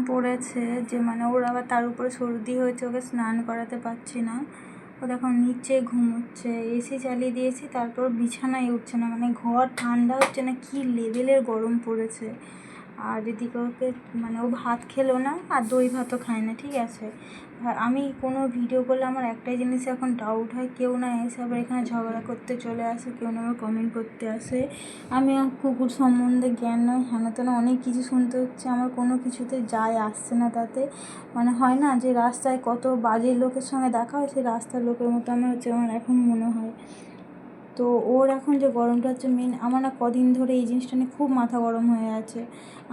পড়েছে যে মানে ওর আবার তার উপরে সর্দি হয়েছে, ওকে স্নান করাতে পারছি না। ও দেখো নিচে ঘুমোচ্ছে, এসি চালিয়ে দিয়েছি তারপর বিছানায় উঠছে না, মানে ঘর ঠান্ডা হচ্ছে না, কি লেভেলের গরম পড়েছে। আর এদিকে ওকে মানে ও ভাত খেলো না আর দই ভাতও খায় না, ঠিক আছে। আর আমি কোনো ভিডিও করলে আমার একটাই জিনিস এখন ডাউট হয়, কেউ না এসে আবার এখানে ঝগড়া করতে চলে আসে, কেউ না আবার কমেন্ট করতে আসে আমি কুকুর সম্বন্ধে জ্ঞান নয় হেন তেন অনেক কিছু শুনতে হচ্ছে, আমার কোনো কিছুতে যায় আসছে না তাতে। মানে হয় না যে রাস্তায় কত বাজে লোকের সঙ্গে দেখা হয়, সেই রাস্তার লোকের মতো আমার হচ্ছে, আমার এখন মনে হয়। তো ওর এখন যে গরমটা হচ্ছে মেন, আমার না কদিন ধরে এই জিনিসটা নিয়ে খুব মাথা গরম হয়ে আছে।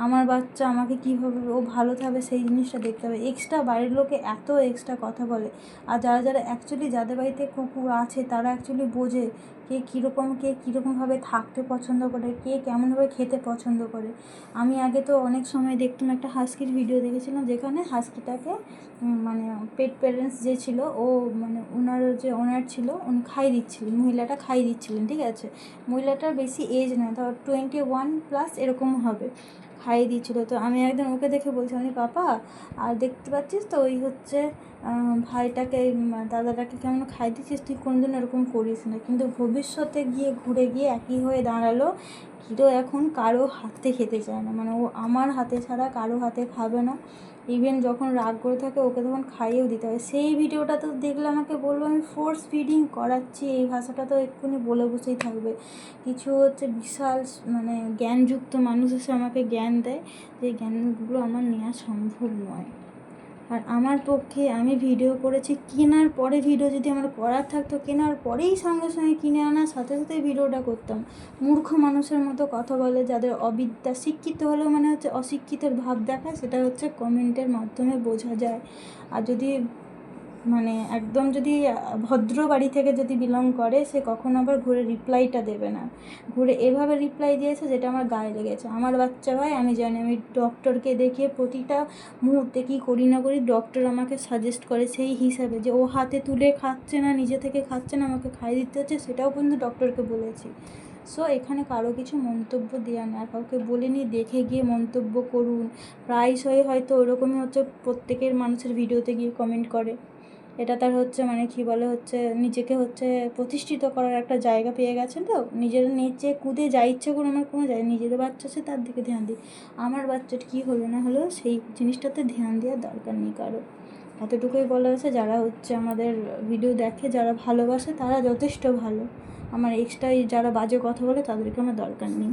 আমার বাচ্চা আমাকে কীভাবে ও ভালো থাকবে সেই জিনিসটা দেখতে হবে। এক্সট্রা বাড়ির লোকে এত এক্সট্রা কথা বলে, আর যারা যারা অ্যাকচুয়ালি যাদের বাড়িতে কুকুর আছে তারা অ্যাকচুয়ালি বোঝে কে কীরকমভাবে থাকতে পছন্দ করে, কে কেমনভাবে খেতে পছন্দ করে। আমি আগে তো অনেক সময় দেখতাম, একটা হাস্কির ভিডিও দেখেছিলাম যেখানে হাস্কিটাকে মানে পেট প্যারেন্টস যে ছিল, ও মানে ওনার যে ওনার ছিল উনি খাই দিচ্ছিলেন, মহিলাটা খাই দিচ্ছিলেন, ঠিক আছে। মহিলাটার বেশি এজ নয়, ধর 21+ এরকম হবে, খাইয়ে দিচ্ছিলো। তো আমি একদিন ওকে দেখে বলছি, আমি পাপা আর দেখতে পাচ্ছিস তো ওই হচ্ছে ভাইটাকে দাদাটাকে কেমন খাই দিচ্ছিস, তুই কোনদিন এরকম করিস না। কিন্তু ভবিষ্যতে গিয়ে ঘুরে গিয়ে একই হয়ে দাঁড়ালো, কিরো এখন কারো হাতে খেতে চায় না, মানে ও আমার হাতে ছাড়া কারো হাতে খাবে না। ইভেন যখন রাগ করে থাকে ওকে তখন খাইয়েও দিতে হয়। সেই ভিডিওটা তো দেখলে আমাকে বলবো আমি ফোর্স ফিডিং করাচ্ছি, এই ভাষাটা তো এক্ষুনি বলে বসেই থাকবে। কিছু হচ্ছে বিশাল মানে জ্ঞানযুক্ত মানুষ এসে আমাকে জ্ঞান দেয়, যে জ্ঞানগুলো আমার নেওয়া সম্ভব নয়। আর আমার পক্ষে আমি ভিডিও করেছি, কেনার পরে ভিডিও যদি আমার করার থাকতো, কেনার পরেই সঙ্গে সঙ্গে কিনে আনার সাথে সাথেই ভিডিওটা করতাম। মূর্খ মানুষের মতো কথা বলে, যাদের অবিদ্যা, শিক্ষিত হলেও মানে হচ্ছে অশিক্ষিতর ভাব দেখায়, সেটা হচ্ছে কমেন্টের মাধ্যমে বোঝা যায়। আর যদি মানে একদম যদি ভদ্র বাড়ি থেকে যদি বিলং করে, সে কখনো আবার ঘুরে রিপ্লাইটা দেবে না। ঘুরে এভাবে রিপ্লাই দিয়েছে যেটা আমার গায়ে লেগেছে। আমার বাচ্চা ভাই আমি জানি, আমি ডক্টরকে দেখিয়ে প্রতিটা মুহূর্তে কী করি না করি ডক্টর আমাকে সাজেস্ট করে সেই হিসাবে, যে ও হাতে তুলে খাচ্ছে না, নিজে থেকে খাচ্ছে না, আমাকে খাইয়ে দিতে হচ্ছে, সেটাও কিন্তু ডক্টরকে বলেছি। সো এখানে কারো কিছু মন্তব্য দেওয়া না, কাউকে বলিনি দেখে গিয়ে মন্তব্য করুন। প্রায়শই হয়তো ওরকমই হচ্ছে, প্রত্যেকের মানুষের ভিডিওতে গিয়ে কমেন্ট করে। এটা তার হচ্ছে মানে কী বলে হচ্ছে, নিজেকে হচ্ছে প্রতিষ্ঠিত করার একটা জায়গা পেয়ে গেছে। তো নিজের নিচে কুদে যা ইচ্ছে করে আমার কোনো যায়, নিজের বাচ্চা সে তার দিকে ধ্যান দিই। আমার বাচ্চার কী হলো না হলো সেই জিনিসটাতে ধ্যান দেওয়ার দরকার নেই কারো। এতটুকুই বলা আছে, যারা হচ্ছে আমাদের ভিডিও দেখে, যারা ভালোবাসে তারা যথেষ্ট ভালো। আমার এক্সট্রা যারা বাজে কথা বলে তাদেরকে আমার দরকার নেই।